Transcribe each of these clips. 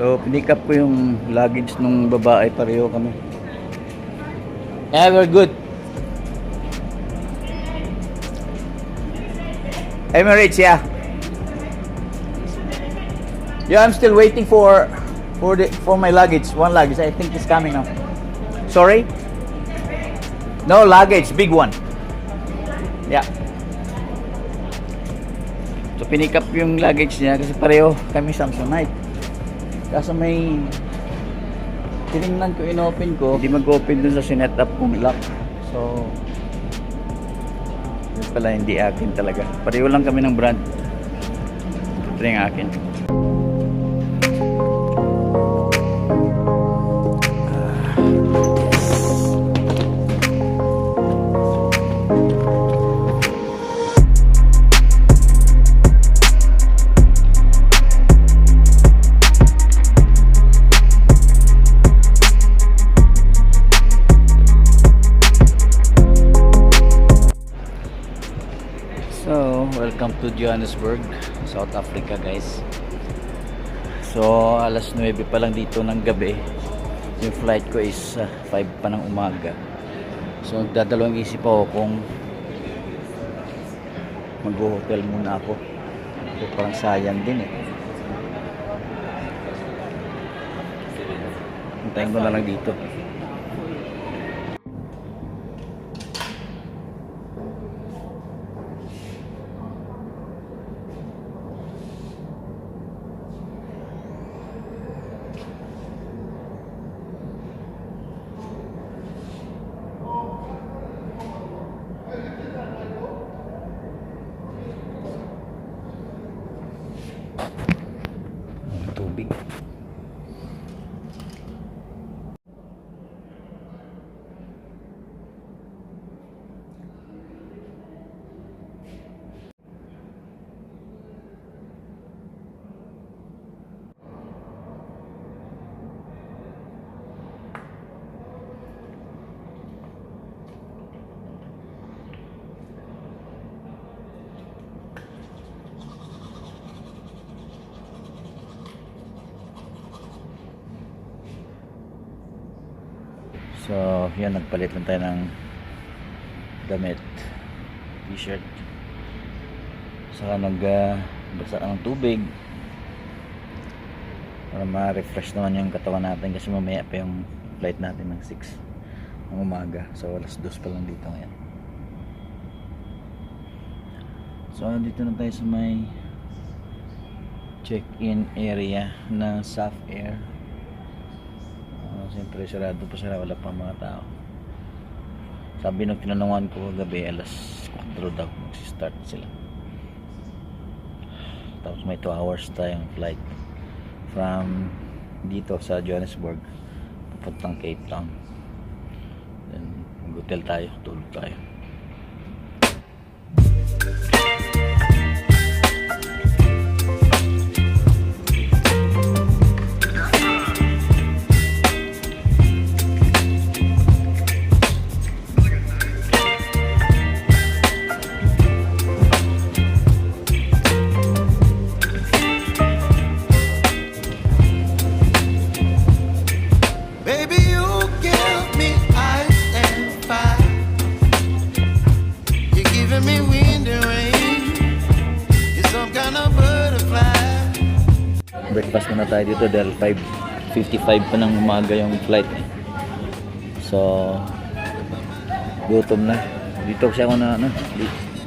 So, pinick up ko yung luggage nung babae, pareho kami. Yeah, we're good. Emirates, yeah. Yeah, I'm still waiting for my luggage. One luggage, I think it's coming now. Sorry? No luggage, big one. Yeah. So, pinick up yung luggage niya kasi pareho kami Samsonite. Kaso may tinignan ko, in-open ko, hindi mag-open dun sa sinet up kong lock. So, yun pala, hindi akin talaga. Pareho lang kami ng brand. Ito yung akin. Welcome to Johannesburg, South Africa, guys. So alas 9 pa lang dito ng gabi. Yung flight ko is 5 pa ng umaga. So nagdadalawang isip ako kung mag-hotel muna ako. So parang sayang din eh. Hintayin ko na lang dito. Tubig. So, yan, nagpalit lang tayo ng damit, t-shirt, saka nagbasa ng tubig para ma-refresh naman yung katawan natin kasi mamaya pa yung flight natin ng 6 ng umaga. So, alas 2 pa lang dito ngayon. So, dito na tayo sa may check-in area ng South Air. Siyempre sarado pa sila, wala pang mga tao. Sabi nung tinanungan ko kagabi, alas 4 daw mag-start sila. Tapos may 2 hours tayong flight from dito sa Johannesburg papuntang Cape Town. Then mag-hotel tayo, tulog tayo. Breakfast muna tayo dito dahil 5:55 pa ng umaga yung flight eh. So gutom na. Dito kasi ako na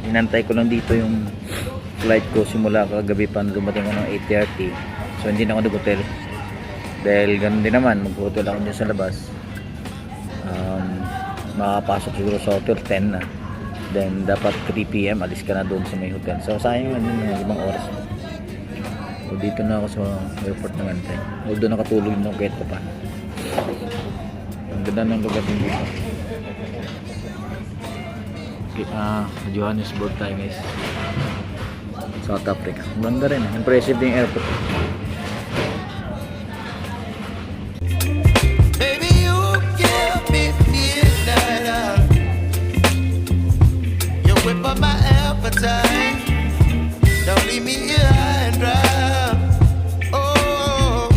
inantay ko lang dito yung flight ko simula kagabi pa, dumating ako ng 8:30. So hindi na ako nag-hotel dahil ganun din naman, mag-hotel ako dyan sa labas. Makapasok siguro sa hotel 10 na, then dapat 3 PM alis ka na doon sa may hotel. So sayang yun, mga 5 oras. So dito na ako sa airport ng Antay. Although nakatulog na kahit pa. Ang ganda ng lugar din dito. Okay, Johannesburg tayo, guys. South Africa. Ganda rin. Impressive din yung airport. Whip up my appetite. Don't leave me here high and dry. Oh,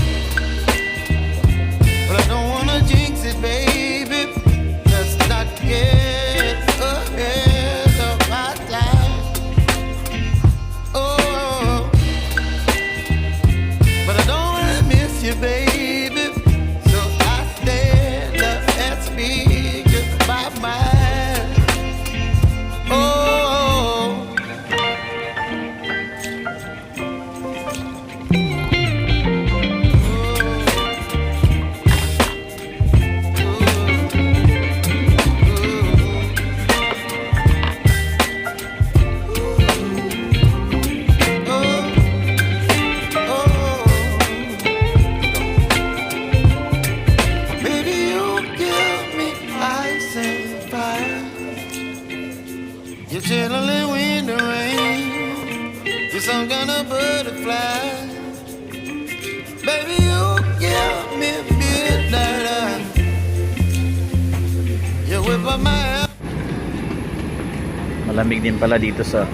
Malamig din pala dito sa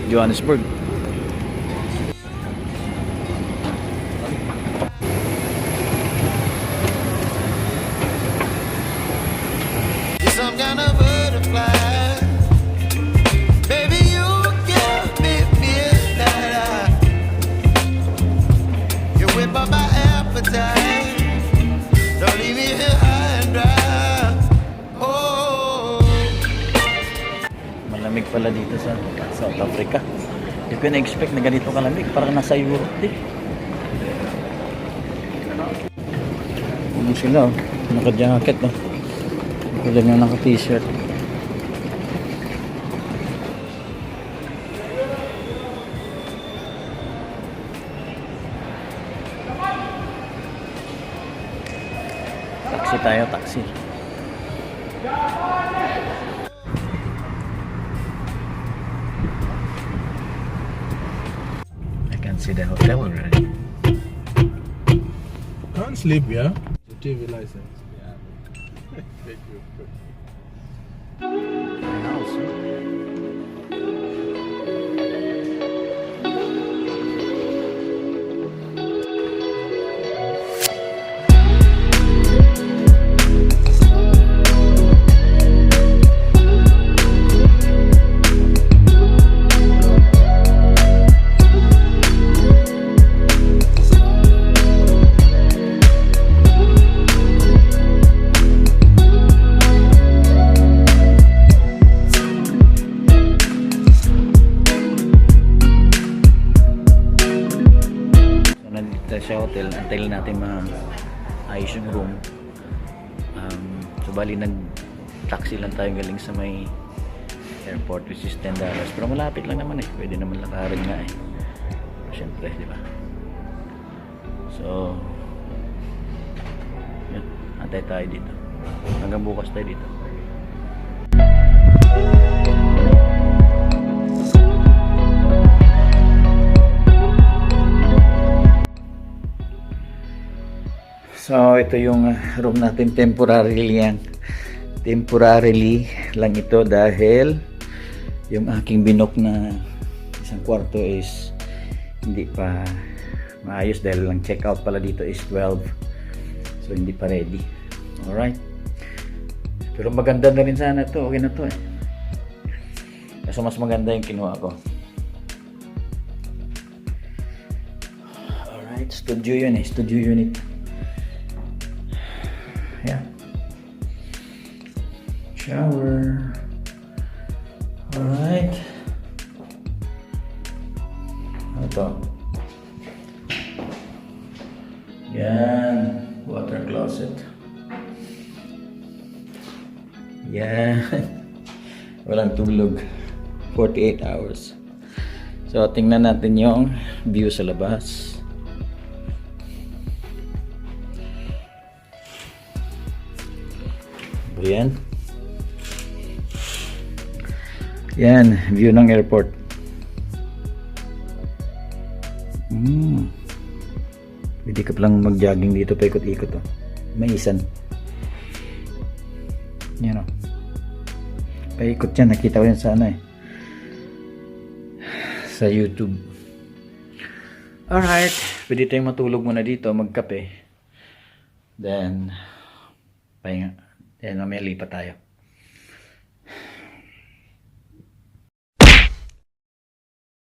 Johannesburg. Some kind of butterfly. Baby, you give me midnight. You whip up my appetite. Don't leave me here high and dry. Oh. Malamig pala dito sa South Africa. Hindi ko na-expect na ganito kalamig. Parang nasa Europe din. Ano sila, oh. Naka-jacket, oh. Wala nga naka-t-shirt. Taxi tayo, taxi. I can see the hotel already. Can't sleep, yeah? The TV license. Yeah. Thank you. House, eh? Sa hotel, antayin natin ayos yung room. So bali nag-taxi lang tayo galing sa may airport, which is $10. Pero malapit lang naman eh. Pwede naman lakarin nga eh. Siyempre, di ba? So yun, antay tayo dito. Hanggang bukas tayo dito. So ito yung room natin, temporarily yan. Temporarily lang ito dahil yung aking binook na isang kwarto is hindi pa maayos dahil lang check out pala dito is 12. So hindi pa ready. Alright. Pero maganda na rin sana to. Okay na to eh. Kaso mas maganda yung kinuha ko. Alright. Studio yun eh. Studio unit. Yeah. Shower. Alright. Ito. Yan. Water closet. Yan. Walang tulog. 48 hours. So, tingnan natin yung view sa labas. Yan. Yan, view ng airport. Pwede ka palang mag-jogging dito, paikot-ikot oh. May isan. Yan oh. Paikot yan, nakita ko yan sa ano eh. Sa YouTube. Alright, pwede tayong matulog muna dito, magkape. Then, pahinga. Then, mamaya lipat tayo.